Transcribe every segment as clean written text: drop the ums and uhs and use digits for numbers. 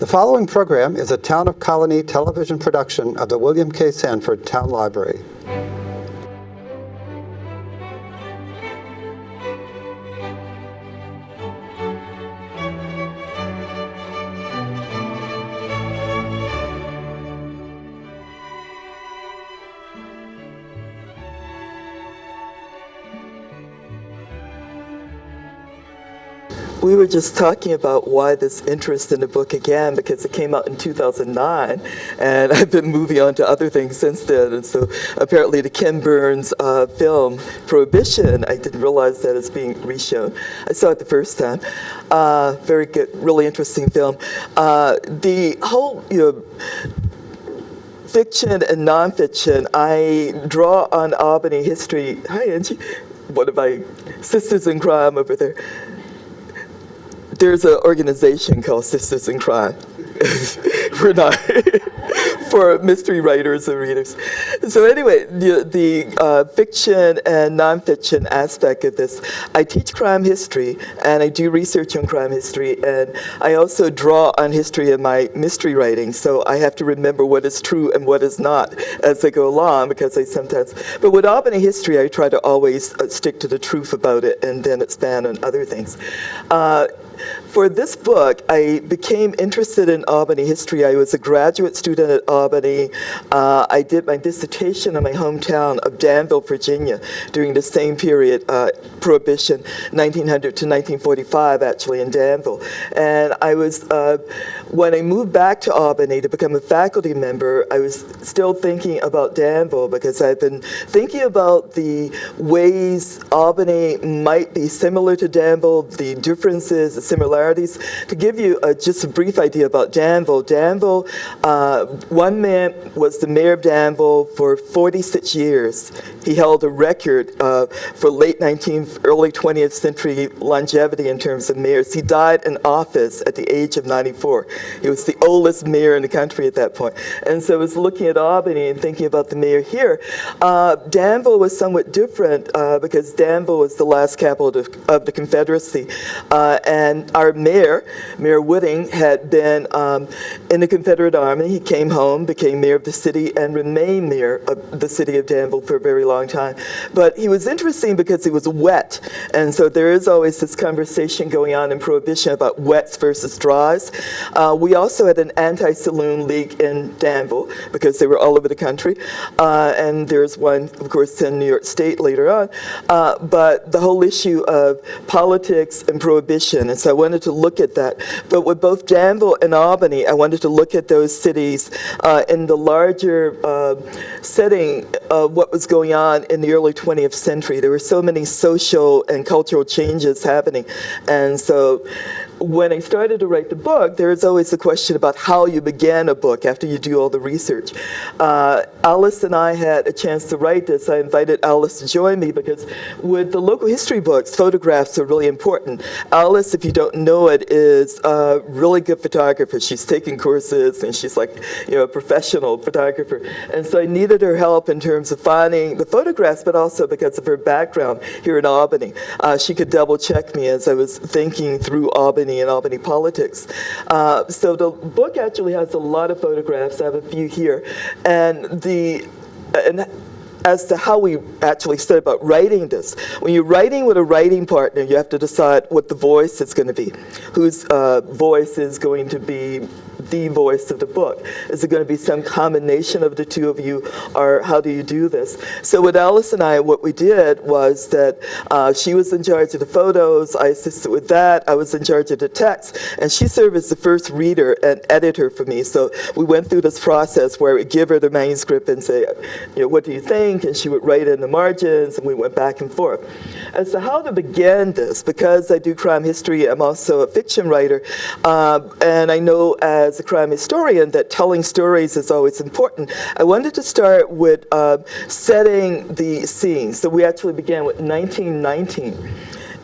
The following program is a Town of Colonie television production of the William K. Sanford Town Library. We were just talking about why this interest in the book again, because it came out in 2009, and I've been moving on to other things since then. And so apparently the Ken Burns film, Prohibition, I didn't realize that it's being reshown. I saw it the first time. Very good, really interesting film. The whole, fiction and nonfiction, I draw on Albany history. Hi, Angie. One of my sisters in crime over there. There's an organization called Sisters in Crime. We're not for mystery writers and readers. So anyway, the fiction and nonfiction aspect of this, I teach crime history and I do research on crime history, and I also draw on history in my mystery writing. So I have to remember what is true and what is not as I go along, because I sometimes. But with Albany history, I try to always stick to the truth about it and then expand on other things. For this book, I became interested in Albany history. I was a graduate student at Albany. I did my dissertation in my hometown of Danville, Virginia, during the same period, Prohibition, 1900 to 1945, actually, in Danville. And I was, when I moved back to Albany to become a faculty member, I was still thinking about Danville, because I've been thinking about the ways Albany might be similar to Danville, the differences, the similarities. To give you just a brief idea about Danville, one man was the mayor of Danville for 46 years. He held a record for late 19th, early 20th century longevity in terms of mayors. He died in office at the age of 94. He was the oldest mayor in the country at that point. And so I was looking at Albany and thinking about the mayor here. Danville was somewhat different because Danville was the last capital of the Confederacy. And our mayor, Mayor Wooding, had been in the Confederate Army. He came home, became mayor of the city, and remained mayor of the city of Danville for a very long time. But he was interesting because he was wet. And so there is always this conversation going on in Prohibition about wets versus dries. We also had an anti-saloon league in Danville because they were all over the country. And there's one, of course, in New York State later on. But the whole issue of politics and prohibition, and so I wanted to look at that. But with both Danville and Albany, I wanted to look at those cities in the larger setting of what was going on in the early 20th century. There were so many social and cultural changes happening. And so when I started to write the book, there is always a question about how you began a book after you do all the research. Alice and I had a chance to write this. I invited Alice to join me because with the local history books, photographs are really important. Alice, if you don't know it, is a really good photographer. She's taken courses and she's like, a professional photographer. And so I needed her help in terms of finding the photographs, but also because of her background here in Albany. She could double check me as I was thinking through Albany and Albany politics. So the book actually has a lot of photographs. I have a few here. And as to how we actually set about writing this, when you're writing with a writing partner, you have to decide what the voice is going to be. Whose voice is going to be the voice of the book? Is it going to be some combination of the two of you, or how do you do this? So with Alice and I, what we did was that she was in charge of the photos, I assisted with that, I was in charge of the text, and she served as the first reader and editor for me. So we went through this process where we give her the manuscript and say, what do you think? And she would write in the margins, and we went back and forth. As to how to begin this, because I do crime history, I'm also a fiction writer, and I know as a crime historian that telling stories is always important. I wanted to start with setting the scene. So we actually began with 1919.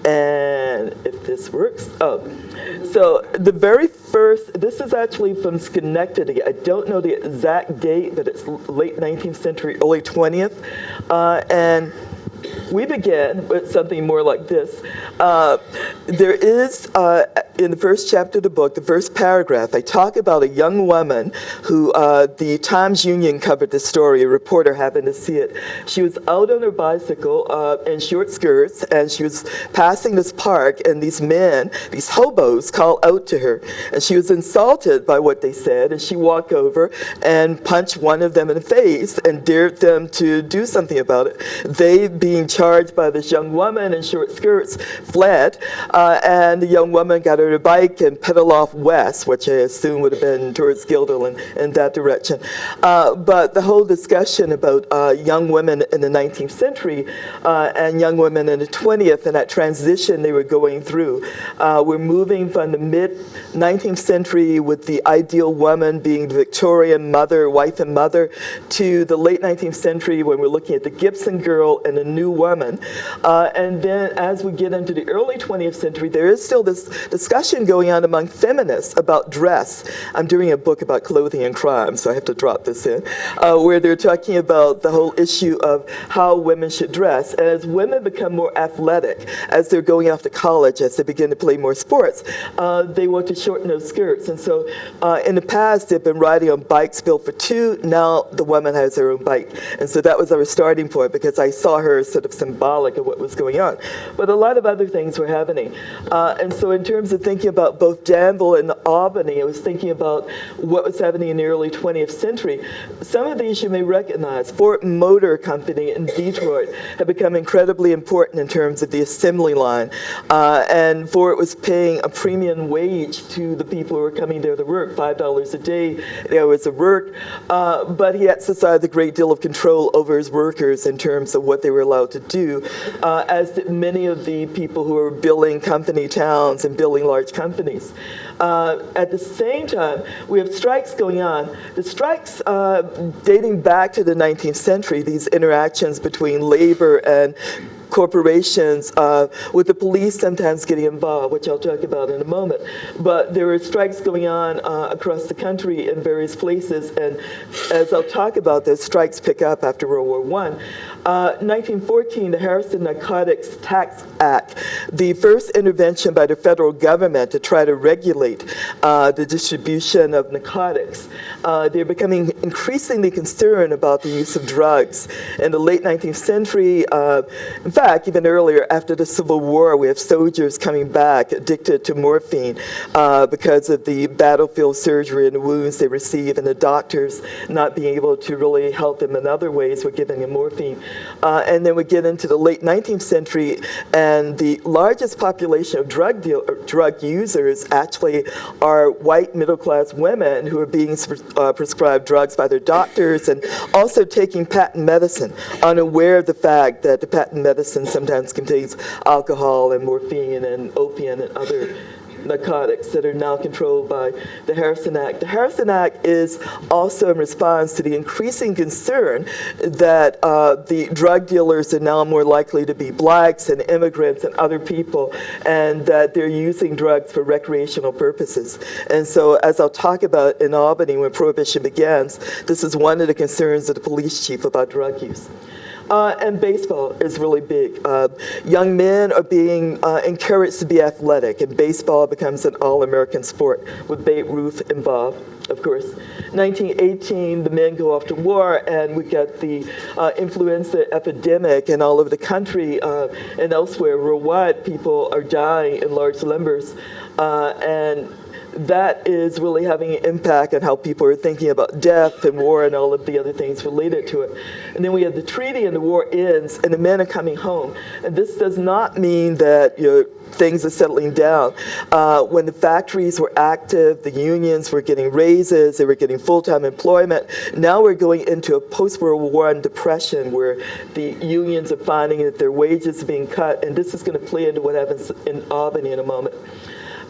And if this works, so the very first, this is actually from Schenectady. I don't know the exact date, but it's late 19th century, early 20th. And we began with something more like this. There is, in the first chapter of the book, the first paragraph, I talk about a young woman who the Times Union covered this story. A reporter happened to see it. She was out on her bicycle in short skirts, and she was passing this park, and these men, these hobos, called out to her. And she was insulted by what they said, and she walked over and punched one of them in the face and dared them to do something about it. They, being charged by this young woman in short skirts, fled, and the young woman got on her bike and pedaled off west, which I assume would have been towards Guildhall in that direction. But the whole discussion about young women in the 19th century and young women in the 20th, and that transition they were going through. We're moving from the mid-19th century with the ideal woman being the Victorian mother, wife and mother, to the late 19th century when we're looking at the Gibson girl and a new woman. And then as we get into the early 20th century, there is still this discussion going on among feminists about dress. I'm doing a book about clothing and crime, so I have to drop this in, where they're talking about the whole issue of how women should dress. And as women become more athletic, as they're going off to college, as they begin to play more sports, they want to shorten those skirts. And so in the past, they've been riding on bikes built for two. Now the woman has her own bike. And so that was our starting point, because I saw her as sort of symbolic of what was going on. But a lot of other things were happening. And so in terms of thinking about both Danville and Albany, I was thinking about what was happening in the early 20th century. Some of these you may recognize. Ford Motor Company in Detroit had become incredibly important in terms of the assembly line. And Ford was paying a premium wage to the people who were coming there to work, $5 a day. There was a work, but he exercised a great deal of control over his workers in terms of what they were allowed to do, as did many of the people who were building company towns and building large companies. At the same time, we have strikes going on. The strikes dating back to the 19th century, these interactions between labor and corporations, with the police sometimes getting involved, which I'll talk about in a moment. But there were strikes going on across the country in various places, and as I'll talk about, those strikes pick up after World War I. 1914, the Harrison Narcotics Tax Act, the first intervention by the federal government to try to regulate the distribution of narcotics. They're becoming increasingly concerned about the use of drugs. In the late 19th century, in fact, even earlier, after the Civil War, we have soldiers coming back addicted to morphine because of the battlefield surgery and the wounds they receive, and the doctors not being able to really help them in other ways were giving them morphine. And then we get into the late 19th century, and the largest population of drug users actually are white middle-class women who are being prescribed drugs by their doctors, and also taking patent medicine, unaware of the fact that the patent medicine sometimes contains alcohol and morphine and opium and other narcotics that are now controlled by the Harrison Act. The Harrison Act is also in response to the increasing concern that the drug dealers are now more likely to be blacks and immigrants and other people, and that they're using drugs for recreational purposes. And so, as I'll talk about in Albany when Prohibition begins, this is one of the concerns of the police chief about drug use. And baseball is really big. Young men are being encouraged to be athletic, and baseball becomes an all-American sport with Babe Ruth involved, of course. 1918, the men go off to war, and we get the influenza epidemic, and all over the country and elsewhere worldwide, people are dying in large numbers. And that is really having an impact on how people are thinking about death and war and all of the other things related to it. And then we have the treaty, and the war ends, and the men are coming home. And this does not mean that things are settling down. When the factories were active, the unions were getting raises, they were getting full-time employment. Now we're going into a post-World War depression where the unions are finding that their wages are being cut, and this is going to play into what happens in Albany in a moment.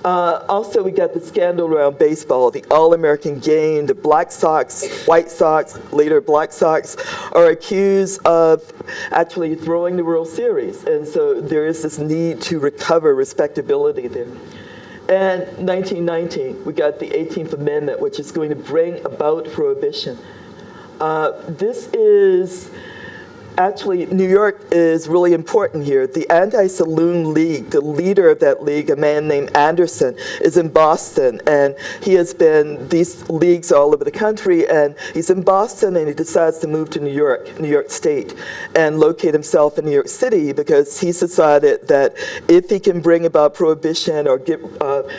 Also, we got the scandal around baseball, the All-American game. The Black Sox, White Sox, later Black Sox, are accused of actually throwing the World Series. And so there is this need to recover respectability there. And 1919, we got the 18th Amendment, which is going to bring about Prohibition. This is actually, New York is really important here. The Anti-Saloon League, the leader of that league, a man named Anderson, is in Boston, and he has been, these leagues all over the country, and he's in Boston, and he decides to move to New York State, and locate himself in New York City, because he's decided that if he can bring about prohibition or get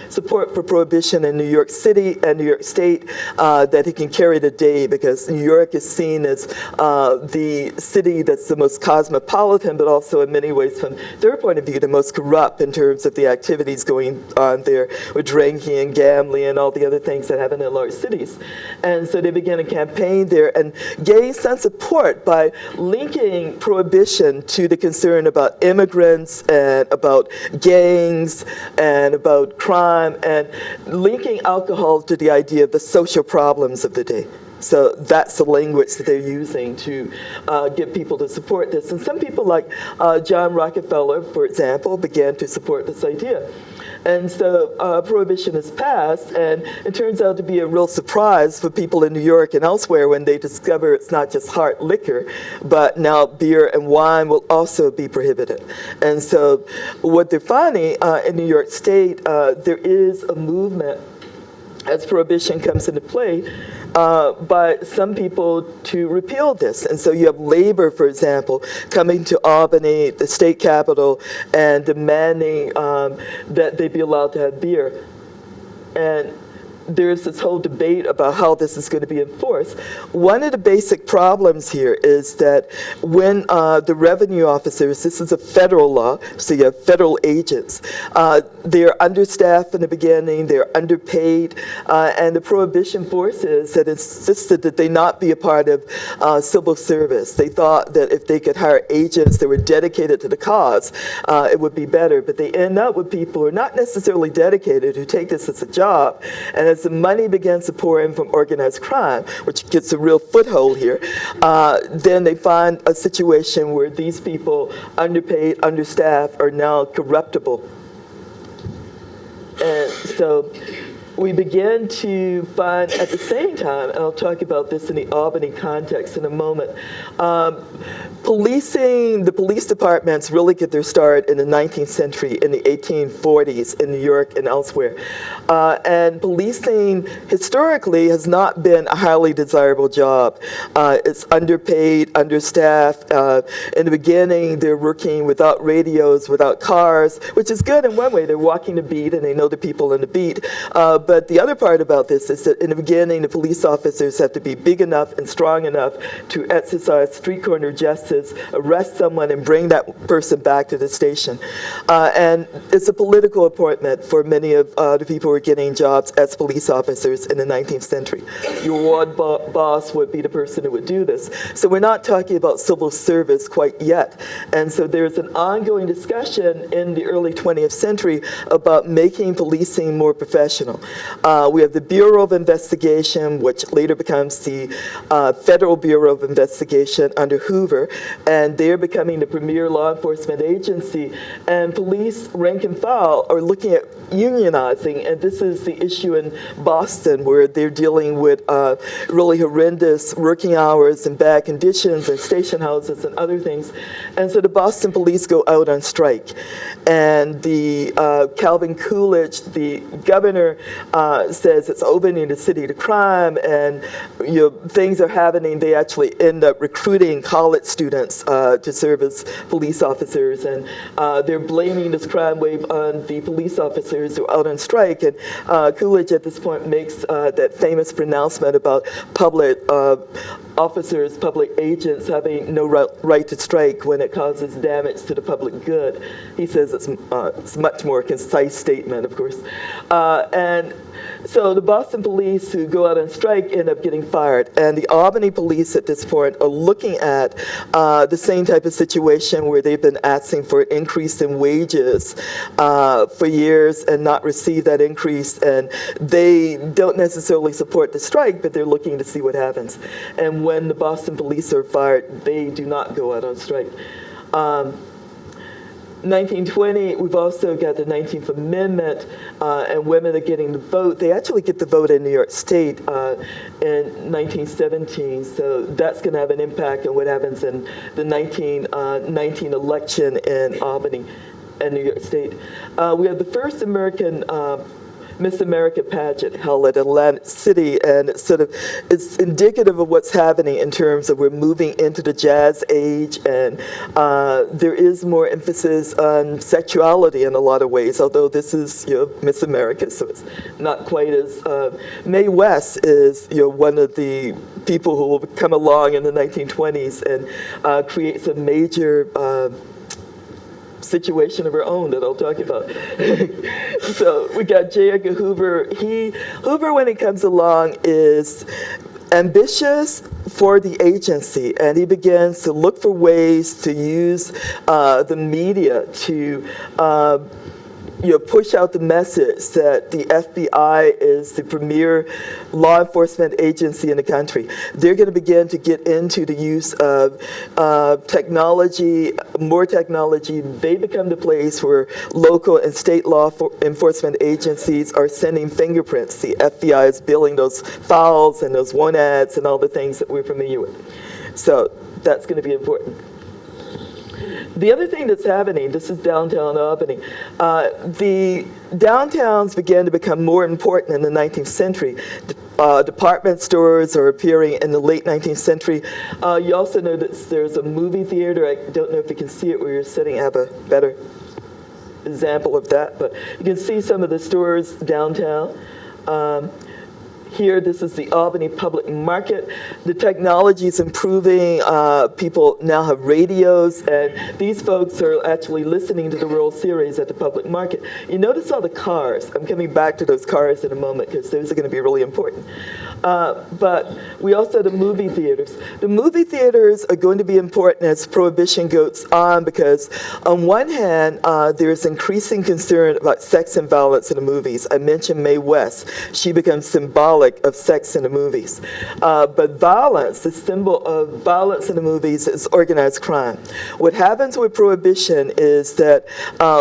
support for prohibition in New York City and New York State, that he can carry the day, because New York is seen as the city that's the most cosmopolitan, but also in many ways, from their point of view, the most corrupt in terms of the activities going on there with drinking and gambling and all the other things that happen in large cities. And so they began a campaign there and gained some support by linking prohibition to the concern about immigrants and about gangs and about crime, and linking alcohol to the idea of the social problems of the day. So that's the language that they're using to get people to support this. And some people like John Rockefeller, for example, began to support this idea. And so Prohibition is passed, and it turns out to be a real surprise for people in New York and elsewhere when they discover it's not just hard liquor, but now beer and wine will also be prohibited. And so what they're finding in New York State, there is a movement as Prohibition comes into play, by some people to repeal this. And so you have labor, for example, coming to Albany, the state capital, and demanding that they be allowed to have beer. And there's this whole debate about how this is going to be enforced. One of the basic problems here is that when the revenue officers, this is a federal law, so you have federal agents, they're understaffed in the beginning, they're underpaid, and the prohibition forces had insisted that they not be a part of civil service. They thought that if they could hire agents that were dedicated to the cause, it would be better, but they end up with people who are not necessarily dedicated, who take this as a job, and as the money begins to pour in from organized crime, which gets a real foothold here, then they find a situation where these people, underpaid, understaffed, are now corruptible. And so we begin to find at the same time, and I'll talk about this in the Albany context in a moment, the police departments really get their start in the 19th century, in the 1840s in New York and elsewhere. And policing historically has not been a highly desirable job. It's underpaid, understaffed. In the beginning, they're working without radios, without cars, which is good in one way. They're walking the beat and they know the people in the beat. But the other part about this is that in the beginning, the police officers have to be big enough and strong enough to exercise street corner justice, arrest someone and bring that person back to the station. And it's a political appointment for many of the people who are getting jobs as police officers in the 19th century. Your ward boss would be the person who would do this. So we're not talking about civil service quite yet. And so there's an ongoing discussion in the early 20th century about making policing more professional. We have the Bureau of Investigation, which later becomes the Federal Bureau of Investigation under Hoover, and they're becoming the premier law enforcement agency. And police, rank and file, are looking at unionizing, and this is the issue in Boston, where they're dealing with really horrendous working hours and bad conditions and station houses and other things. And so the Boston police go out on strike. And the Calvin Coolidge, the governor, says it's opening the city to crime, and things are happening. They actually end up recruiting college students to serve as police officers, and they're blaming this crime wave on the police officers who are out on strike. And Coolidge at this point makes that famous pronouncement about public officers, public agents having no right to strike when it causes damage to the public good. He says it's a much more concise statement, of course. And so the Boston police who go out on strike end up getting fired. And the Albany police at this point are looking at the same type of situation where they've been asking for an increase in wages for years and not receive that increase. And they don't necessarily support the strike, but they're looking to see what happens. And when the Boston police are fired, they do not go out on strike. 1920, we've also got the 19th Amendment, and women are getting the vote. They actually get the vote in New York State in 1917, so that's going to have an impact on what happens in the 1919 election in Albany and New York State. We have the first American Miss America pageant held at Atlantic City, and it's indicative of what's happening in terms of we're moving into the jazz age, and there is more emphasis on sexuality in a lot of ways, although this is Miss America, so it's not quite as Mae West is one of the people who will come along in the 1920s and create some major situation of her own that I'll talk about. So we got J. Edgar Hoover. Hoover, when he comes along, is ambitious for the agency, and he begins to look for ways to use the media to push out the message that the FBI is the premier law enforcement agency in the country. They're going to begin to get into the use of technology, more technology. They become the place where local and state law enforcement agencies are sending fingerprints. The FBI is billing those files and those want ads and all the things that we're familiar with. So that's going to be important. The other thing that's happening, this is downtown Albany, the downtowns began to become more important in the 19th century. Department stores are appearing in the late 19th century. You also know that there's a movie theater. I don't know if you can see it where you're sitting. I have a better example of that, but you can see some of the stores downtown. Here, this is the Albany Public Market. The technology is improving. People now have radios, and these folks are actually listening to the World Series at the Public Market. You notice all the cars. I'm coming back to those cars in a moment because those are going to be really important. But we also have the movie theaters. The movie theaters are going to be important as Prohibition goes on because, on one hand, there's increasing concern about sex and violence in the movies. I mentioned Mae West. She becomes symbolic of sex in the movies. But violence, the symbol of violence in the movies is organized crime. What happens with Prohibition is that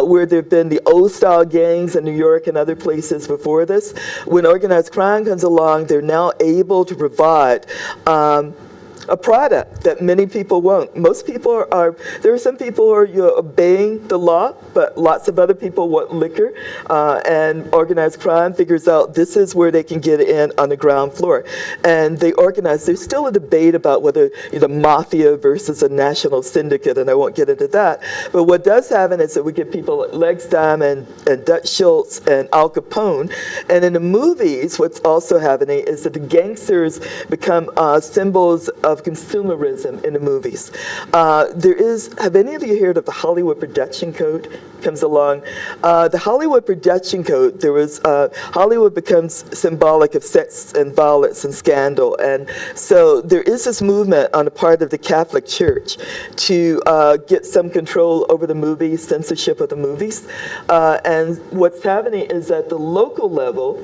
where there have been the old-style gangs in New York and other places before this, when organized crime comes along, they're now able to provide a product that many people won't. Most people there are some people who are obeying the law, but lots of other people want liquor, and organized crime figures out this is where they can get in on the ground floor. And they organize. There's still a debate about whether mafia versus a national syndicate, and I won't get into that. But what does happen is that we get people like Legs Diamond and Dutch Schultz and Al Capone. And in the movies, what's also happening is that the gangsters become symbols of consumerism in the movies. Have any of you heard of the Hollywood Production Code? Comes along. The Hollywood Production Code, Hollywood becomes symbolic of sex and violence and scandal. And so there is this movement on the part of the Catholic Church to get some control over the movies, censorship of the movies. And what's happening is at the local level,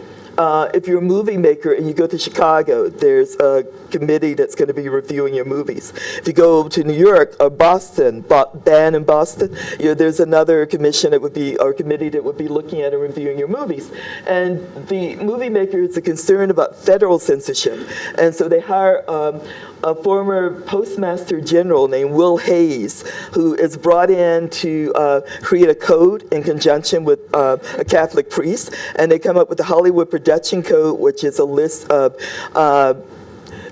if you're a movie maker and you go to Chicago, there's a committee that's going to be reviewing your movies. If you go to New York or Boston, ban in Boston, there's another commission that would be, or committee that would be looking at and reviewing your movies. And the movie makers are concerned about federal censorship. And so they hire a former postmaster general named Will Hayes, who is brought in to create a code in conjunction with a Catholic priest, and they come up with the Hollywood Production Code, which is a list of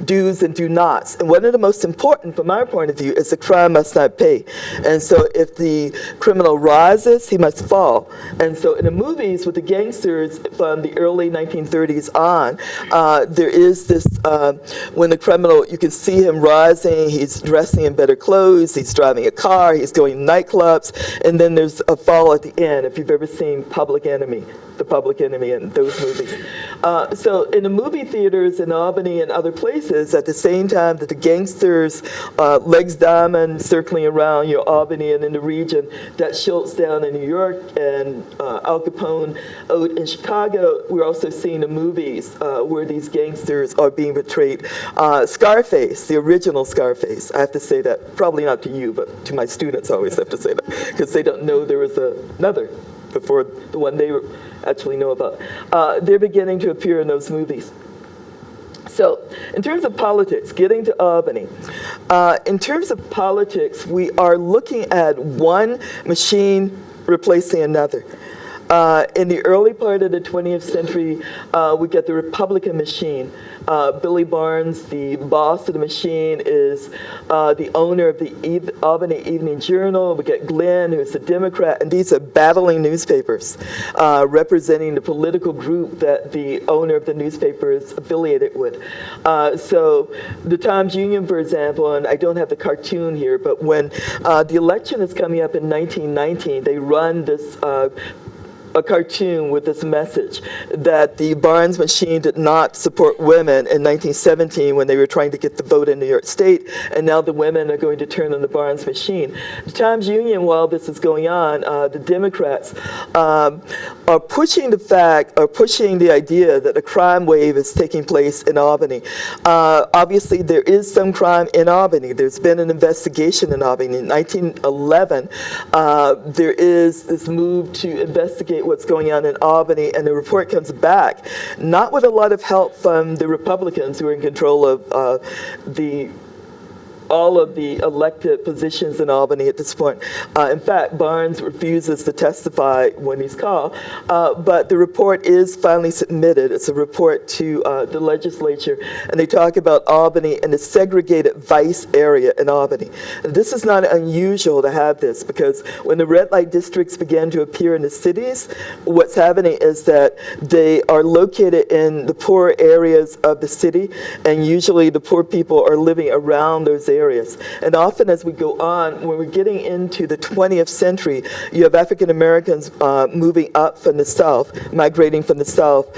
do's and do nots. And one of the most important, from our point of view, is the crime must not pay. And so if the criminal rises, he must fall. And so in the movies with the gangsters from the early 1930s on, there is this, when the criminal, you can see him rising, he's dressing in better clothes, he's driving a car, he's going to nightclubs, and then there's a fall at the end, if you've ever seen The Public Enemy in those movies. So in the movie theaters in Albany and other places, at the same time that the gangsters, Legs Diamond circling around Albany and in the region, that Schultz down in New York and Al Capone out in Chicago, we're also seeing the movies where these gangsters are being portrayed. Scarface, the original Scarface, I have to say that, probably not to you, but to my students I always have to say that, because they don't know there was another before the one they actually know about. They're beginning to appear in those movies. So, in terms of politics, getting to Albany, in terms of politics, we are looking at one machine replacing another. In the early part of the 20th century, we get the Republican machine. Billy Barnes, the boss of the machine, is the owner of the Albany Evening Journal. We get Glenn, who's a Democrat, and these are battling newspapers representing the political group that the owner of the newspaper is affiliated with. So the Times-Union, for example, and I don't have the cartoon here, but when the election is coming up in 1919, they run this a cartoon with this message that the Barnes machine did not support women in 1917 when they were trying to get the vote in New York State, and now the women are going to turn on the Barnes machine. The Times-Union, while this is going on, the Democrats are pushing the idea that a crime wave is taking place in Albany. Obviously, there is some crime in Albany. There's been an investigation in Albany. In 1911, there is this move to investigate what's going on in Albany, and the report comes back, not with a lot of help from the Republicans who are in control of all of the elected positions in Albany at this point. In fact, Barnes refuses to testify when he's called, but the report is finally submitted. It's a report to the legislature, and they talk about Albany and the segregated vice area in Albany. And this is not unusual to have this, because when the red light districts began to appear in the cities, what's happening is that they are located in the poor areas of the city, and usually the poor people are living around those areas. And often as we go on, when we're getting into the 20th century, you have African Americans moving up from the South, migrating from the South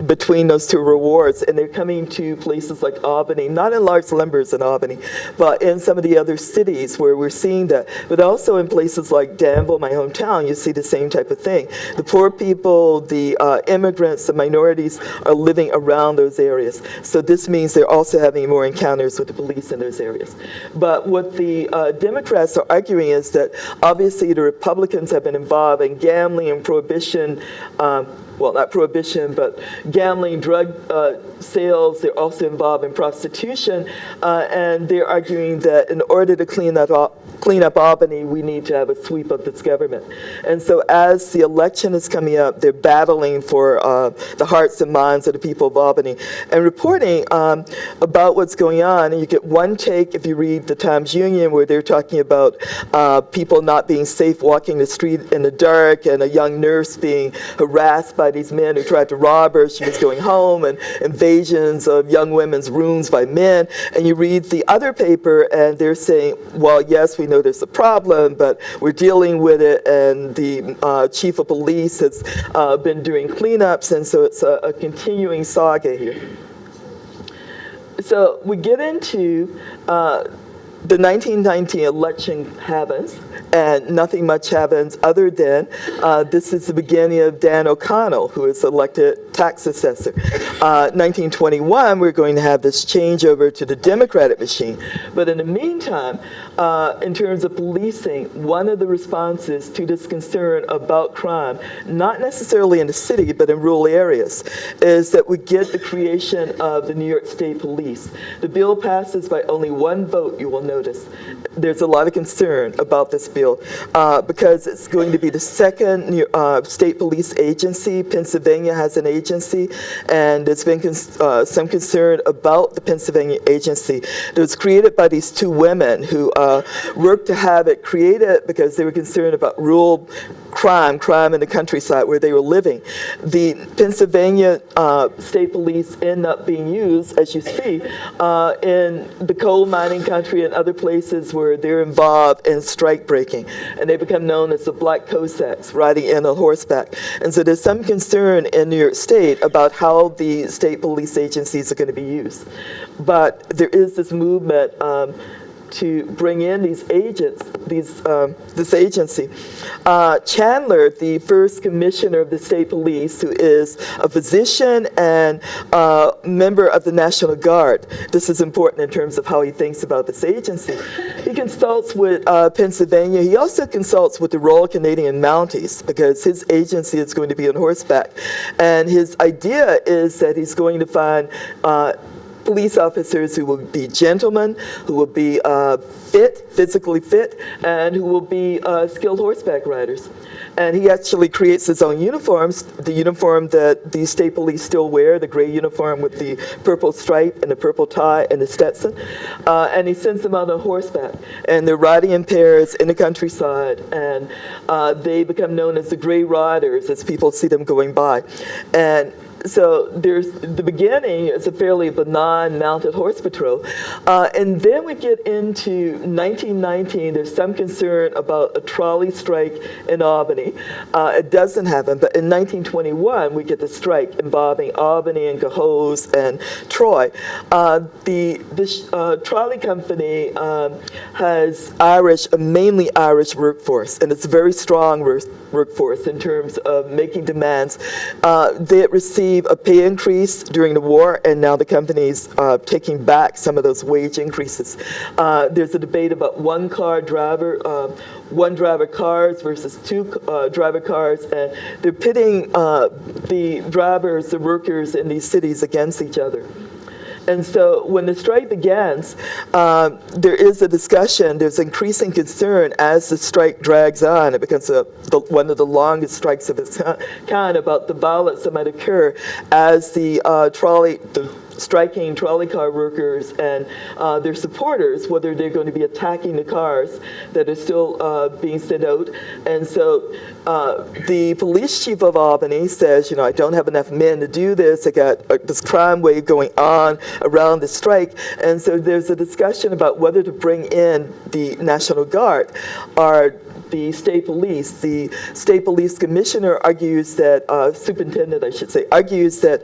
between those two rewards, and they're coming to places like Albany, not in large numbers in Albany, but in some of the other cities where we're seeing that. But also in places like Danville, my hometown, you see the same type of thing. The poor people, the immigrants, the minorities are living around those areas. So this means they're also having more encounters with the police in those areas. But what the Democrats are arguing is that obviously the Republicans have been involved in gambling and prohibition, well, not prohibition, but gambling, drug sales. They're also involved in prostitution, and they're arguing that in order to clean up Albany, we need to have a sweep of this government. And so as the election is coming up, they're battling for the hearts and minds of the people of Albany and reporting about what's going on. And you get one take if you read the Times-Union, where they're talking about people not being safe walking the street in the dark, and a young nurse being harassed by these men who tried to rob her. She was going home, and invasions of young women's rooms by men. And you read the other paper, and they're saying, well, yes, we know there's a problem, but we're dealing with it, and the chief of police has been doing cleanups, and so it's a continuing saga here. So we get into the 1919 election happens, and nothing much happens other than this is the beginning of Dan O'Connell, who is elected tax assessor. 1921, we're going to have this changeover to the Democratic machine. But in the meantime, in terms of policing, one of the responses to this concern about crime, not necessarily in the city, but in rural areas, is that we get the creation of the New York State Police. The bill passes by only one vote, you will notice. There's a lot of concern about this bill because it's going to be the second state police agency. Pennsylvania has an agency, and there's been some concern about the Pennsylvania agency. It was created by these two women who worked to have it created because they were concerned about rural crime in the countryside where they were living. The Pennsylvania state police end up being used, as you see, in the coal mining country and other other places where they're involved in strike breaking, and they become known as the Black Cossacks, riding in on horseback. And so there's some concern in New York State about how the state police agencies are going to be used. But there is this movement to bring in these agents, this agency. Chandler, the first commissioner of the state police, who is a physician and member of the National Guard. This is important in terms of how he thinks about this agency. He consults with Pennsylvania. He also consults with the Royal Canadian Mounties because his agency is going to be on horseback. And his idea is that he's going to find police officers who will be gentlemen, who will be physically fit, and who will be skilled horseback riders. And he actually creates his own uniforms, the uniform that the state police still wear, the gray uniform with the purple stripe and the purple tie and the Stetson. And he sends them out on horseback. And they're riding in pairs in the countryside. And they become known as the Gray Riders as people see them going by. And so there's the beginning is a fairly benign mounted horse patrol. And then we get into 1919. There's some concern about a trolley strike in Albany. It doesn't happen, but in 1921, we get the strike involving Albany and Cohoes and Troy. The trolley company has a mainly Irish workforce, and it's a very strong workforce in terms of making demands. They received a pay increase during the war, and now the company's taking back some of those wage increases. There's a debate about one driver cars versus two driver cars, and they're pitting the drivers, the workers in these cities against each other. And so when the strike begins, there is a discussion, there's increasing concern as the strike drags on. It becomes one of the longest strikes of its kind about the violence that might occur as the striking trolley car workers and their supporters, whether they're going to be attacking the cars that are still being sent out. And so the police chief of Albany says, I don't have enough men to do this. I got this crime wave going on around the strike. And so there's a discussion about whether to bring in the National Guard or the state police. The state police commissioner argues that, superintendent, I should say, argues that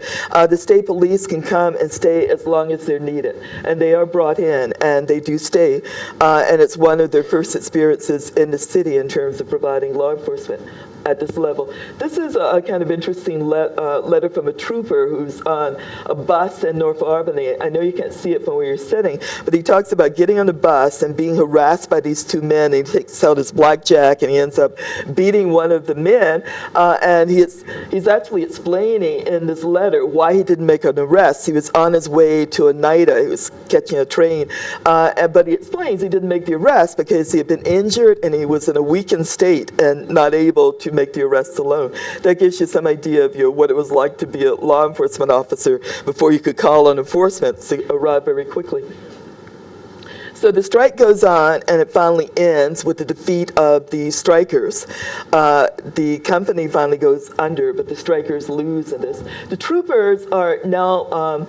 the state police can come and stay as long as they're needed. And they are brought in, and they do stay. And it's one of their first experiences in the city in terms of providing law enforcement at this level. This is a kind of interesting letter from a trooper who's on a bus in North Albany. I know you can't see it from where you're sitting, but he talks about getting on the bus and being harassed by these two men. And he takes out his blackjack and he ends up beating one of the men. And he's actually explaining in this letter why he didn't make an arrest. He was on his way to Oneida. He was catching a train. But he explains he didn't make the arrest because he had been injured and he was in a weakened state and not able to make the arrest alone. That gives you some idea of what it was like to be a law enforcement officer before you could call on enforcement to arrive very quickly. So the strike goes on, and it finally ends with the defeat of the strikers. The company finally goes under, but the strikers lose in this. The troopers are now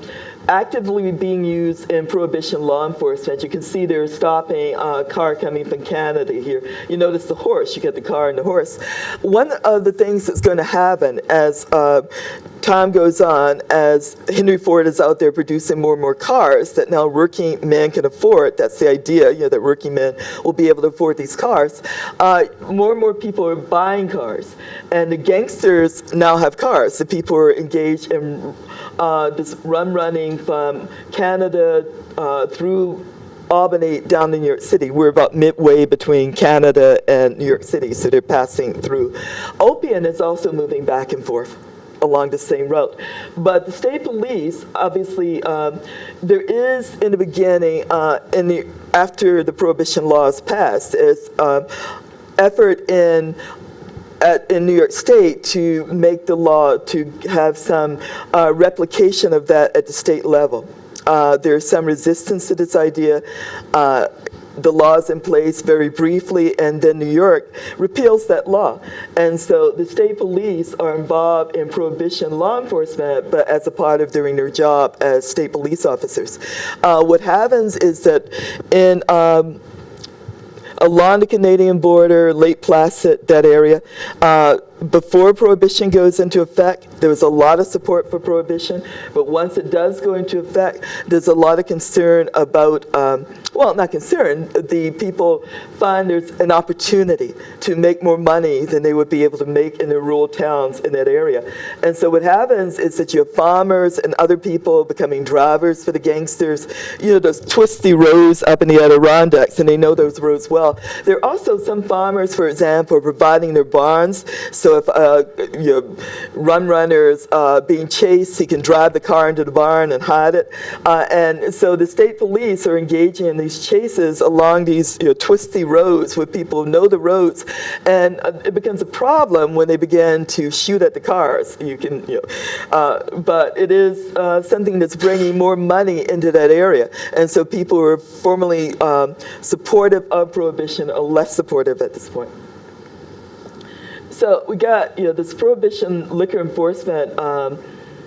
actively being used in Prohibition law enforcement. You can see they're stopping a car coming from Canada here. You notice the horse. You get the car and the horse. One of the things that's going to happen as time goes on, as Henry Ford is out there producing more and more cars that now working men can afford. That's the idea, that working men will be able to afford these cars. More and more people are buying cars. And the gangsters now have cars. The people are engaged in this running from Canada through Albany down to New York City. We're about midway between Canada and New York City, so they're passing through. Opium is also moving back and forth along the same route. But the state police, obviously, there is in the beginning, after the Prohibition laws passed, is effort in New York State to make the law, to have some replication of that at the state level. There's some resistance to this idea. the laws in place very briefly, and then New York repeals that law. And so the state police are involved in prohibition law enforcement, but as a part of doing their job as state police officers. What happens is that in along the Canadian border, Lake Placid, that area, before Prohibition goes into effect, there was a lot of support for Prohibition, but once it does go into effect, there's a lot of concern about, well, not concern, the people find there's an opportunity to make more money than they would be able to make in the rural towns in that area. And so what happens is that you have farmers and other people becoming drivers for the gangsters. You know, those twisty roads up in the Adirondacks, and they know those roads well. There are also some farmers, for example, providing their barns. So if runner's being chased, he can drive the car into the barn and hide it. And so the state police are engaging in these chases along these twisty roads where people know the roads, and it becomes a problem when they begin to shoot at the cars. You can, but it is something that's bringing more money into that area, and so people who are formerly supportive of Prohibition are less supportive at this point. So we got this Prohibition liquor enforcement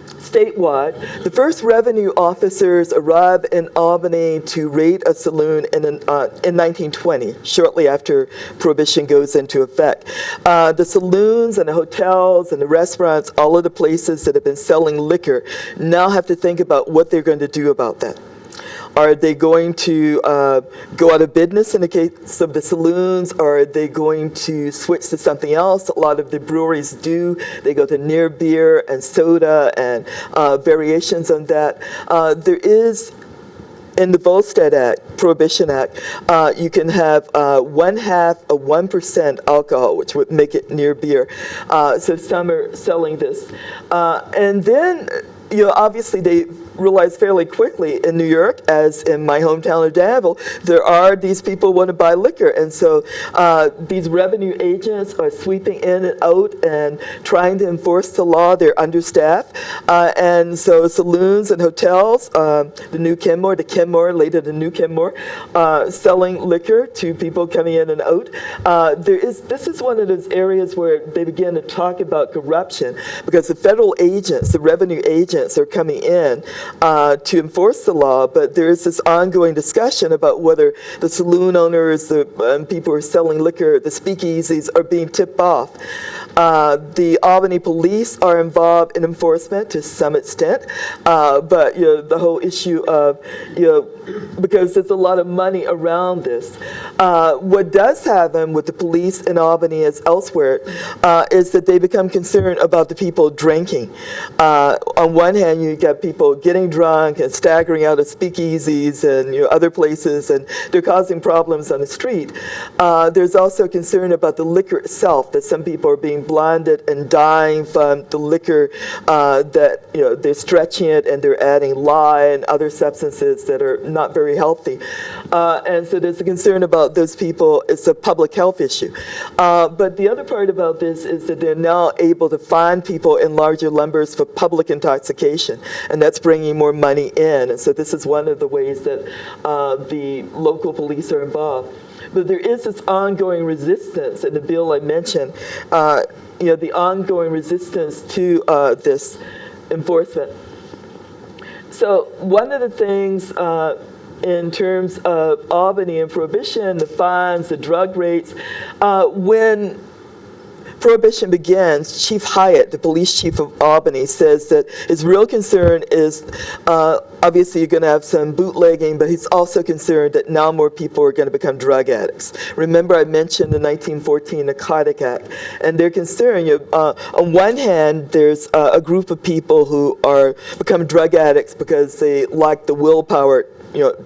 statewide. The first revenue officers arrived in Albany to raid a saloon in 1920, shortly after Prohibition goes into effect. The saloons and the hotels and the restaurants, all of the places that have been selling liquor, now have to think about what they're going to do about that. Are they going to go out of business in the case of the saloons? Or are they going to switch to something else? A lot of the breweries do. They go to near beer and soda and variations on that. There is, in the Volstead Act, Prohibition Act, you can have 1/2 of 1% alcohol, which would make it near beer. So some are selling this. And then, obviously they realized fairly quickly in New York, as in my hometown of Danville, there are these people who want to buy liquor. And so these revenue agents are sweeping in and out and trying to enforce the law. They're understaffed. And so saloons and hotels, the New Kenmore, later the New Kenmore, selling liquor to people coming in and out. This is one of those areas where they begin to talk about corruption, because the federal agents, the revenue agents, are coming in to enforce the law, but there is this ongoing discussion about whether the saloon owners, the people who are selling liquor, the speakeasies, are being tipped off. The Albany police are involved in enforcement to some extent, but the whole issue of because there's a lot of money around this. What does happen with the police in Albany as elsewhere is that they become concerned about the people drinking. On one hand, you get people getting drunk and staggering out of speakeasies and other places, and they're causing problems on the street. There's also concern about the liquor itself, that some people are being blinded and dying from the liquor, that they're stretching it and they're adding lye and other substances that are not very healthy. And so there's a concern about those people. It's a public health issue. But the other part about this is that they're now able to fine people in larger numbers for public intoxication, and that's bringing more money in. And so this is one of the ways that the local police are involved. But there is this ongoing resistance in the bill I mentioned, the ongoing resistance to this enforcement. So one of the things in terms of Albany and Prohibition, the fines, the drug rates, when Prohibition begins, Chief Hyatt, the police chief of Albany, says that his real concern is, obviously you're going to have some bootlegging, but he's also concerned that now more people are going to become drug addicts. Remember I mentioned the 1914 Narcotics Act, and they're concerned, on one hand, there's a group of people who are become drug addicts because they lack the willpower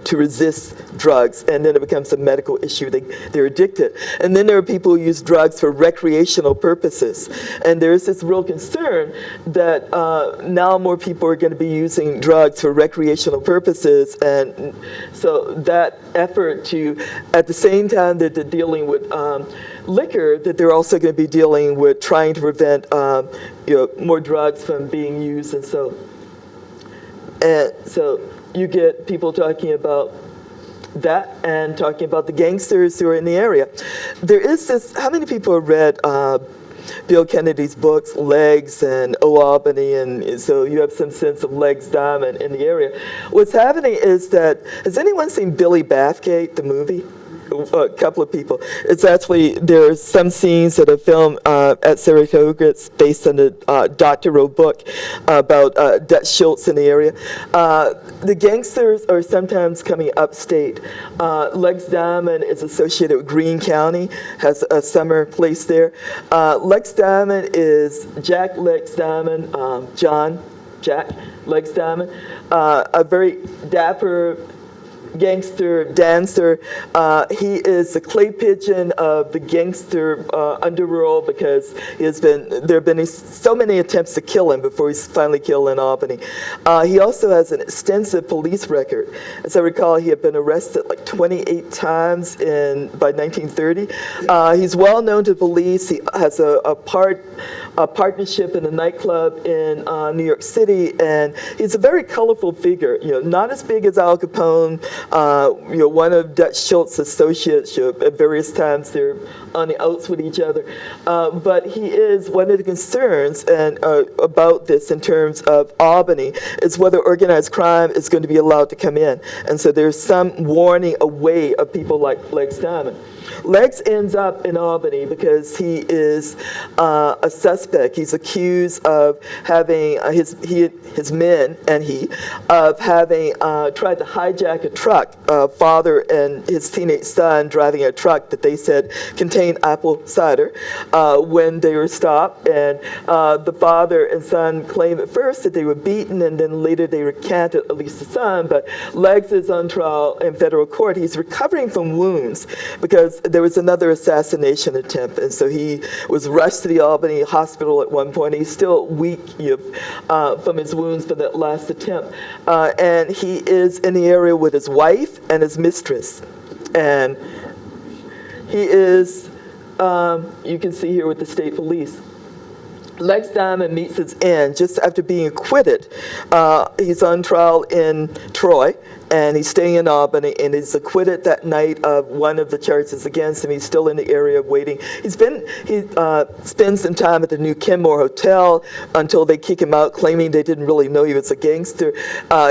to resist drugs, and then it becomes a medical issue. They're addicted. And then there are people who use drugs for recreational purposes. And there's this real concern that now more people are going to be using drugs for recreational purposes. And so that effort to, at the same time that they're dealing with liquor, that they're also going to be dealing with trying to prevent more drugs from being used. And so you get people talking about that and talking about the gangsters who are in the area. There is this, how many people have read Bill Kennedy's books, Legs and Oh Albany, and so you have some sense of Legs Diamond in the area. What's happening is that, has anyone seen Billy Bathgate, the movie? A couple of people. It's actually, there's some scenes that are filmed at Saratoga. It's based on the doctoral book about Dutch Schultz in the area. The gangsters are sometimes coming upstate. Legs Diamond is associated with Greene County, has a summer place there. Legs Diamond is Jack Legs Diamond, Jack Legs Diamond, a very dapper gangster dancer. He is the clay pigeon of the gangster underworld because there have been so many attempts to kill him before he's finally killed in Albany. He also has an extensive police record. As I recall, he had been arrested like 28 times by 1930. He's well known to police. He has a partnership in a nightclub in New York City, and he's a very colorful figure. Not as big as Al Capone. One of Dutch Schultz's associates. At various times they're on the outs with each other, but he is one of the concerns and about this in terms of Albany is whether organized crime is going to be allowed to come in, and so there's some warning away of people like Legs Diamond. Legs ends up in Albany because he is a suspect. He's accused of having his men and he of having tried to hijack a truck. Father and his teenage son driving a truck that they said contained apple cider when they were stopped. And the father and son claim at first that they were beaten, and then later they recanted, at least the son. But Legs is on trial in federal court. He's recovering from wounds because there was another assassination attempt, and so he was rushed to the Albany hospital at one point. He's still weak from his wounds from that last attempt, and he is in the area with his wife and his mistress, and he is, you can see here with the state police. Legs Diamond meets its end just after being acquitted. He's on trial in Troy, and he's staying in Albany, and he's acquitted that night of one of the charges against him. He's still in the area waiting. He spends some time at the New Kenmore Hotel until they kick him out, claiming they didn't really know he was a gangster.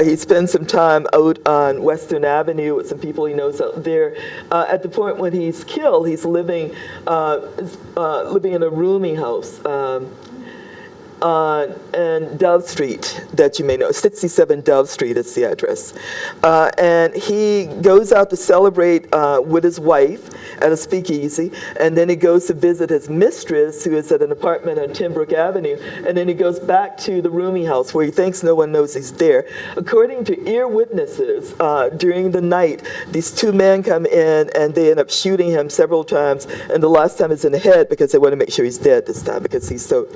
He spends some time out on Western Avenue with some people he knows out there. At the point when he's killed, he's living in a rooming house. And Dove Street, that you may know, 67 Dove Street is the address. And he goes out to celebrate with his wife at a speakeasy, and then he goes to visit his mistress, who is at an apartment on Timbrook Avenue, and then he goes back to the rooming house where he thinks no one knows he's there. According to ear witnesses, during the night, these two men come in and they end up shooting him several times, and the last time is in the head because they want to make sure he's dead this time because he's so,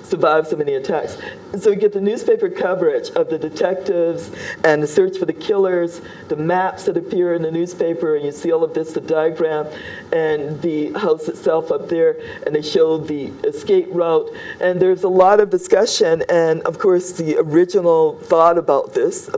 survived so many attacks. And so we get the newspaper coverage of the detectives and the search for the killers, the maps that appear in the newspaper, and you see all of this, the diagram, and the house itself up there, and they show the escape route. And there's a lot of discussion, and of course the original thought about this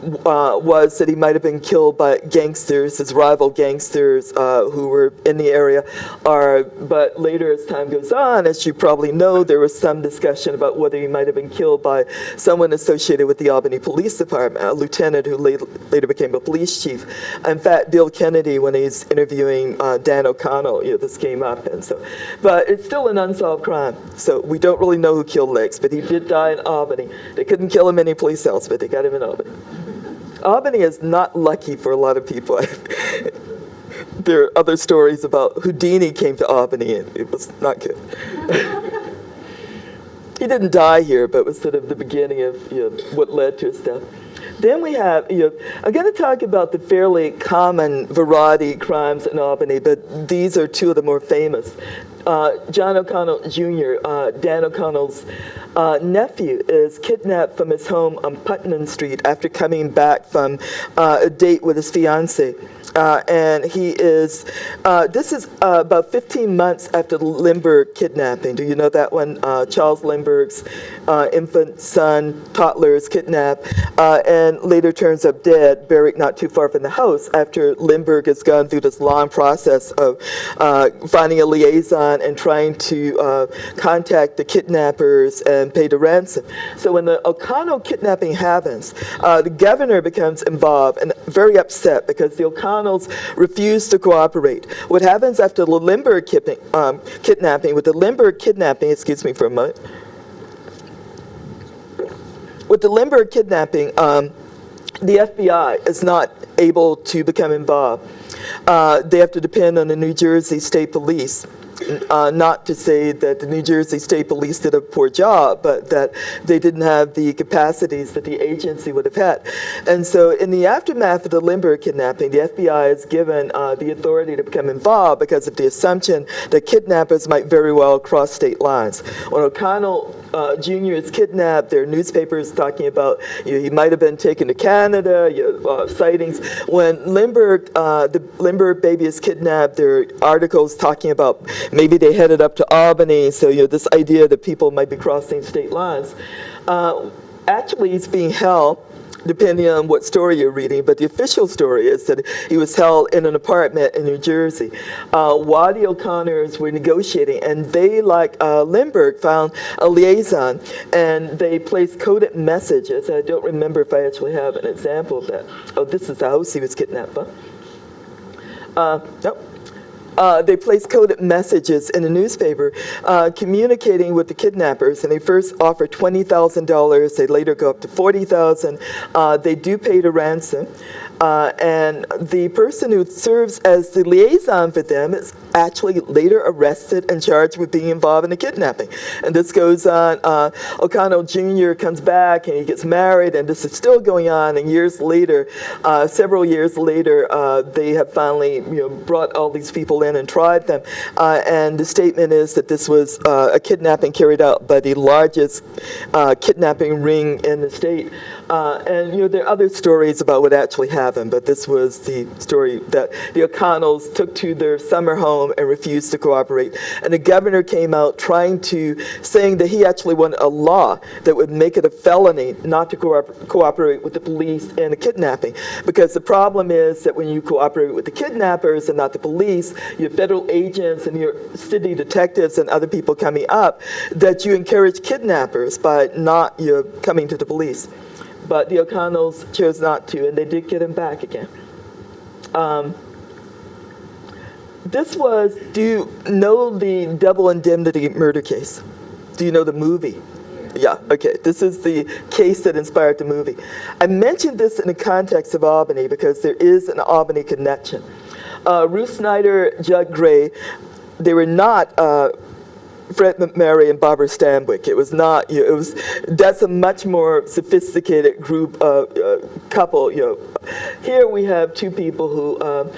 was that he might have been killed by gangsters, his rival gangsters who were in the area. But later, as time goes on, as you probably know, there was some discussion about whether he might have been killed by someone associated with the Albany Police Department, a lieutenant who later became a police chief. In fact, Bill Kennedy, when he's interviewing Dan O'Connell, this came up. And so, but it's still an unsolved crime. So we don't really know who killed Legs, but he did die in Albany. They couldn't kill him anyplace else, but they got him in Albany. Albany is not lucky for a lot of people. There are other stories about Houdini came to Albany, and it was not good. He didn't die here, but it was sort of the beginning of what led to his death. Then we have, I'm going to talk about the fairly common variety crimes in Albany, but these are two of the more famous. John O'Connell Jr., Dan O'Connell's nephew is kidnapped from his home on Putnam Street after coming back from a date with his fiancée. And he is, this is about 15 months after the Lindbergh kidnapping. Do you know that one? Charles Lindbergh's infant son, toddler, is kidnapped and later turns up dead, buried not too far from the house after Lindbergh has gone through this long process of finding a liaison and trying to contact the kidnappers and pay the ransom. So when the O'Connell kidnapping happens, the governor becomes involved and very upset because the O'Connells refuse to cooperate. What happens after the Lindbergh kidnapping, with the Lindbergh kidnapping, excuse me for a moment, with the Lindbergh kidnapping, the FBI is not able to become involved. They have to depend on the New Jersey State Police. Not to say that the New Jersey State Police did a poor job, but that they didn't have the capacities that the agency would have had. And so in the aftermath of the Lindbergh kidnapping, the FBI is given the authority to become involved because of the assumption that kidnappers might very well cross state lines. When O'Connell Jr. is kidnapped, there are newspapers talking about he might have been taken to Canada, sightings. When the Lindbergh baby is kidnapped, there are articles talking about maybe they headed up to Albany, so this idea that people might be crossing state lines. Actually, he's being held, depending on what story you're reading, but the official story is that he was held in an apartment in New Jersey while the O'Connors were negotiating, and they, like Lindbergh, found a liaison, and they placed coded messages. I don't remember if I actually have an example of that. Oh, this is the house he was kidnapped by. Nope. They placed coded messages in the newspaper communicating with the kidnappers, and they first offered $20,000. They later go up to $40,000. They do pay the ransom. And the person who serves as the liaison for them is actually later arrested and charged with being involved in the kidnapping. And this goes on. O'Connell Jr. comes back and he gets married, and this is still going on. And years later, several years later, they have finally brought all these people in and tried them. And the statement is that this was a kidnapping carried out by the largest kidnapping ring in the state. And there are other stories about what actually happened, but this was the story that the O'Connells took to their summer home and refused to cooperate. And the governor came out saying that he actually wanted a law that would make it a felony not to cooperate with the police in a kidnapping. Because the problem is that when you cooperate with the kidnappers and not the police, your federal agents and your city detectives and other people coming up, that you encourage kidnappers by not coming to the police. But the O'Connells chose not to, and they did get him back again. Do you know the double indemnity murder case? Do you know the movie? Yeah, okay. This is the case that inspired the movie. I mentioned this in the context of Albany because there is an Albany connection. Ruth Snyder, Judd Gray, they were not Fred McMurray and Barbara Stanwyck. It was not, that's a much more sophisticated group, couple. Here we have two people who,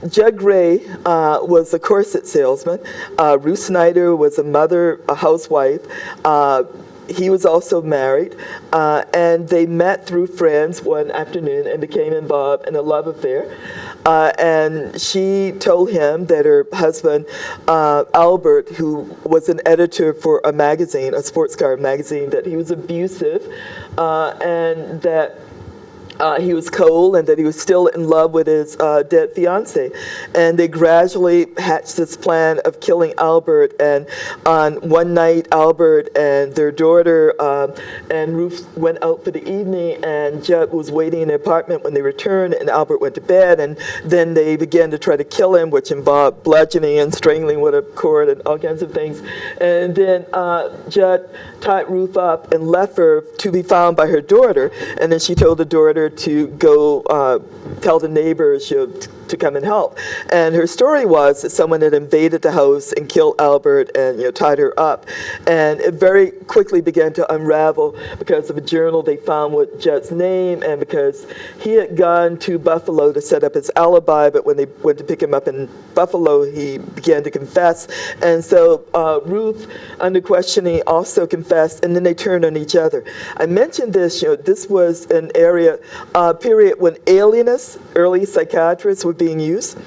Judd Gray was a corset salesman. Ruth Snyder was a mother, a housewife. He was also married, and they met through friends one afternoon and became involved in a love affair. And she told him that her husband, Albert, who was an editor for a magazine, a sports car magazine, that he was abusive and that he was cold and that he was still in love with his dead fiance. And they gradually hatched this plan of killing Albert. And on one night, Albert and their daughter and Ruth went out for the evening, and Judd was waiting in the apartment when they returned, and Albert went to bed. And then they began to try to kill him, which involved bludgeoning and strangling with a cord and all kinds of things. And then Judd tied Ruth up and left her to be found by her daughter. And then she told the daughter to go tell the neighbors, to come and help. And her story was that someone had invaded the house and killed Albert and tied her up. And it very quickly began to unravel because of a journal they found with Judd's name, and because he had gone to Buffalo to set up his alibi, but when they went to pick him up in Buffalo, he began to confess. And so Ruth, under questioning, also confessed, and then they turned on each other. I mentioned this, this was an period when alienists, early psychiatrists, were being used.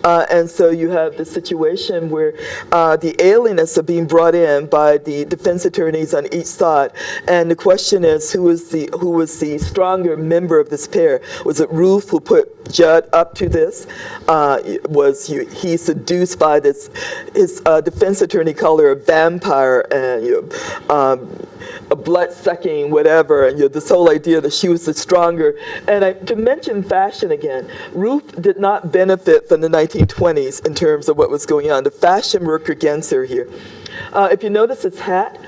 And so you have the situation where the alienists are being brought in by the defense attorneys on each side, and the question is, who was the stronger member of this pair? Was it Ruth, who put Judd up to this? Was he seduced by this? His defense attorney called her a vampire and a blood-sucking whatever, and this whole idea that she was the stronger. And to mention fashion again, Ruth did not benefit from the 1920s in terms of what was going on. The fashion worked against her here. If you notice its hat,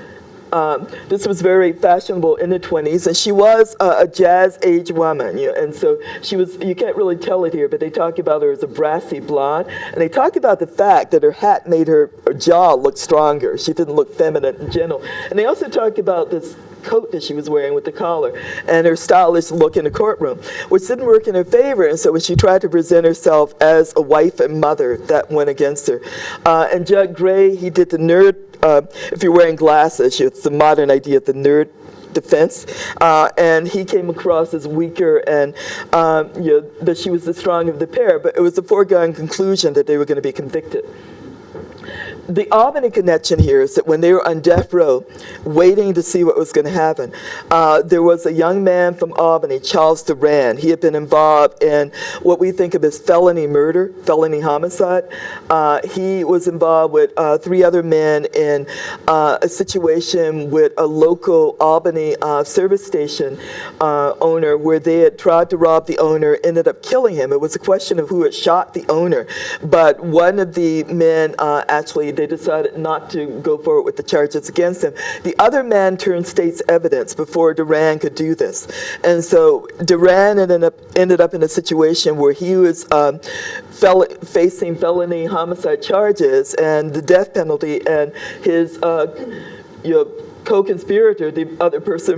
this was very fashionable in the 20s, and she was a jazz-age woman, and so she was, you can't really tell it here, but they talk about her as a brassy blonde, and they talk about the fact that her hat made her jaw look stronger. She didn't look feminine and gentle. And they also talk about this coat that she was wearing with the collar and her stylish look in the courtroom, which didn't work in her favor. And so when she tried to present herself as a wife and mother, that went against her. And Judd Gray, he did the nerd, if you're wearing glasses, it's the modern idea of the nerd defense, and he came across as weaker, and that she was the stronger of the pair, but it was a foregone conclusion that they were going to be convicted. The Albany connection here is that when they were on death row, waiting to see what was going to happen, there was a young man from Albany, Charles Duran. He had been involved in what we think of as felony murder, felony homicide. He was involved with 3 other men in a situation with a local Albany service station owner, where they had tried to rob the owner, ended up killing him. It was a question of who had shot the owner, but one of the men actually, they decided not to go forward with the charges against him. The other man turned state's evidence before Duran could do this. And so Duran ended up in a situation where he was facing felony homicide charges and the death penalty, and his co-conspirator, the other person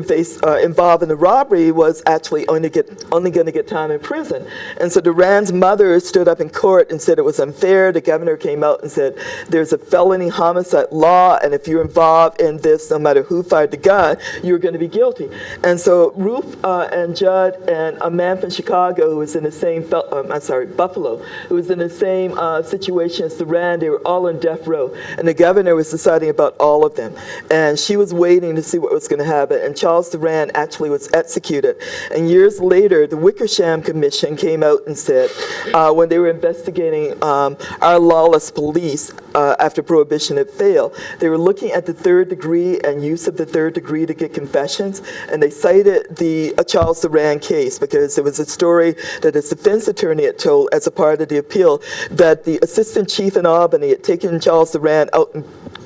involved in the robbery, was actually only going to get time in prison. And so Duran's mother stood up in court and said it was unfair. The governor came out and said there's a felony homicide law, and if you're involved in this, no matter who fired the gun, you're going to be guilty. And so Ruth and Judd and a man from Chicago who was in the same, Buffalo, who was in the same situation as Duran, they were all on death row. And the governor was deciding about all of them. And she was waiting to see what was going to happen, and Charles Duran actually was executed. And years later, the Wickersham Commission came out and said, when they were investigating our lawless police after Prohibition had failed, they were looking at the third degree and use of the third degree to get confessions, and they cited the Charles Duran case because there was a story that his defense attorney had told as a part of the appeal that the assistant chief in Albany had taken Charles Duran out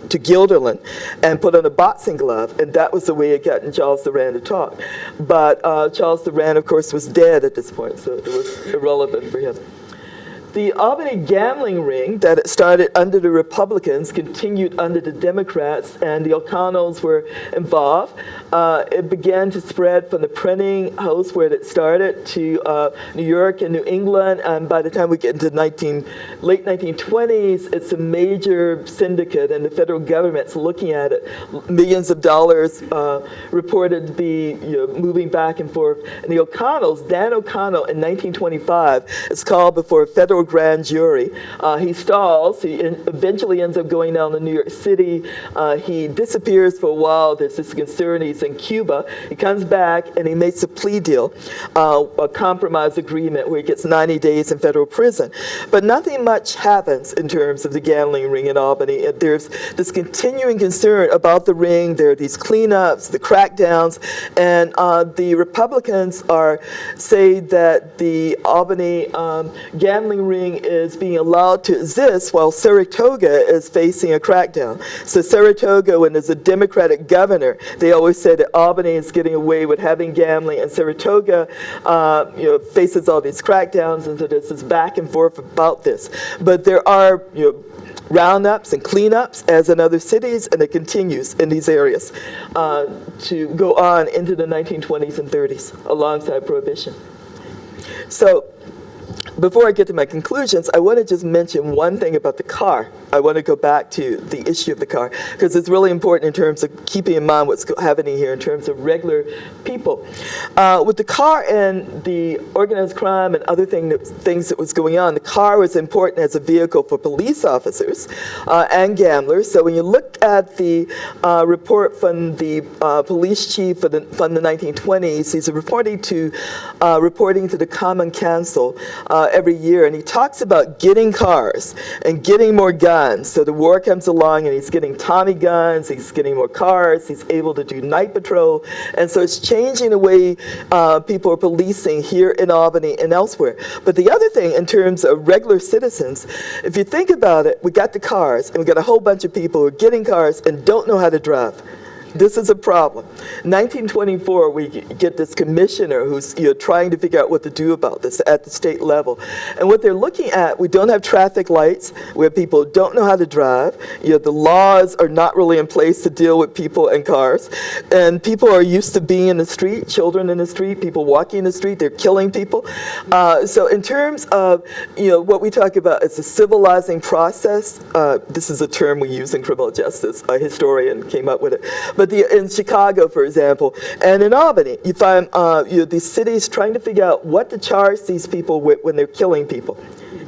to Guilderland and put on a boxing glove, and that was the way it got in Charles Duran to talk. But Charles Duran, of course, was dead at this point, so it was irrelevant for him. The Albany gambling ring that it started under the Republicans continued under the Democrats, and the O'Connells were involved. It began to spread from the printing house where it started to New York and New England, and by the time we get into late 1920s, it's a major syndicate, and the federal government's looking at it. Millions of dollars reported to be moving back and forth. And the O'Connells, Dan O'Connell in 1925, is called before a federal grand jury. He stalls. He eventually ends up going down to New York City. He disappears for a while. There's this concern he's in Cuba. He comes back and he makes a plea deal, a compromise agreement where he gets 90 days in federal prison. But nothing much happens in terms of the gambling ring in Albany. There's this continuing concern about the ring. There are these cleanups, the crackdowns, and the Republicans say that the Albany gambling ring ring is being allowed to exist while Saratoga is facing a crackdown. So Saratoga, when there's a Democratic governor, they always say that Albany is getting away with having gambling, and Saratoga faces all these crackdowns, and so there's this back and forth about this. But there are roundups and cleanups, as in other cities, and it continues in these areas to go on into the 1920s and 30s alongside Prohibition. So before I get to my conclusions, I want to just mention one thing about the car. I want to go back to the issue of the car, because it's really important in terms of keeping in mind what's happening here in terms of regular people. With the car and the organized crime and other things that was going on, the car was important as a vehicle for police officers and gamblers. So when you look at the report from the police chief from the 1920s, he's reporting to the Common Council every year, and he talks about getting cars and getting more guns. So the war comes along and he's getting Tommy guns, he's getting more cars, he's able to do night patrol, and so it's changing the way people are policing here in Albany and elsewhere. But the other thing in terms of regular citizens, if you think about it, we got the cars and we got a whole bunch of people who are getting cars and don't know how to drive. This is a problem. 1924, we get this commissioner who's trying to figure out what to do about this at the state level. And what they're looking at, we don't have traffic lights where people don't know how to drive. The laws are not really in place to deal with people and cars. And people are used to being in the street, children in the street, people walking in the street, they're killing people. So in terms of what we talk about as a civilizing process, this is a term we use in criminal justice. A historian came up with it. But in Chicago, for example, and in Albany, you find these cities trying to figure out what to charge these people with when they're killing people.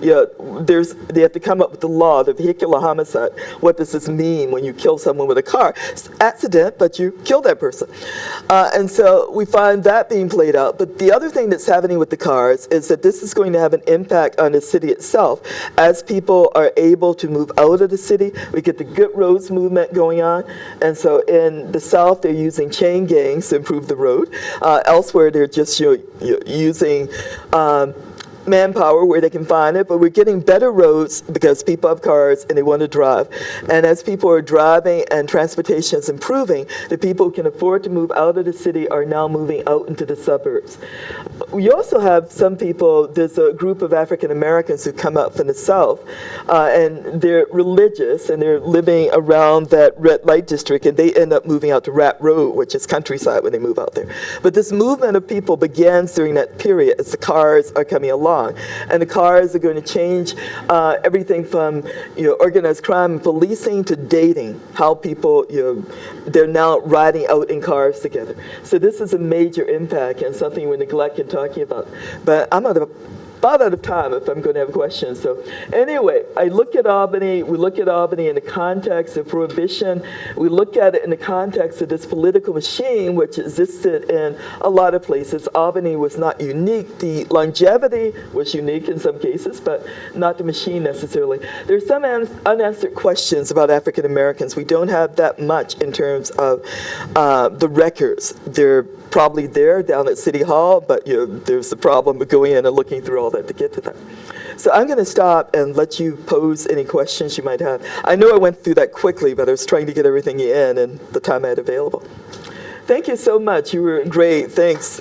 They have to come up with the law, the vehicular homicide. What does this mean when you kill someone with a car? It's an accident, but you kill that person. And so we find that being played out. But the other thing that's happening with the cars is that this is going to have an impact on the city itself. As people are able to move out of the city, we get the good roads movement going on. And so in the South, they're using chain gangs to improve the road. Elsewhere, they're just using manpower where they can find it, but we're getting better roads because people have cars and they want to drive. And as people are driving and transportation is improving, the people who can afford to move out of the city are now moving out into the suburbs. We also have some people, there's a group of African Americans who come out from the South, and they're religious and they're living around that red light district, and they end up moving out to Rat Road, which is countryside when they move out there. But this movement of people begins during that period as the cars are coming along. And the cars are going to change everything from organized crime and policing to dating, how people, they're now riding out in cars together. So this is a major impact and something we neglect in talking about. But I'm about out of time if I'm going to have questions. So anyway, I look at Albany, we look at Albany in the context of Prohibition. We look at it in the context of this political machine which existed in a lot of places. Albany was not unique. The longevity was unique in some cases, but not the machine necessarily. There's some unanswered questions about African Americans. We don't have that much in terms of the records. They're probably there down at City Hall, but there's the problem of going in and looking through all that to get to that. So I'm going to stop and let you pose any questions you might have. I know I went through that quickly, but I was trying to get everything in the time I had available. Thank you so much. You were great. Thanks.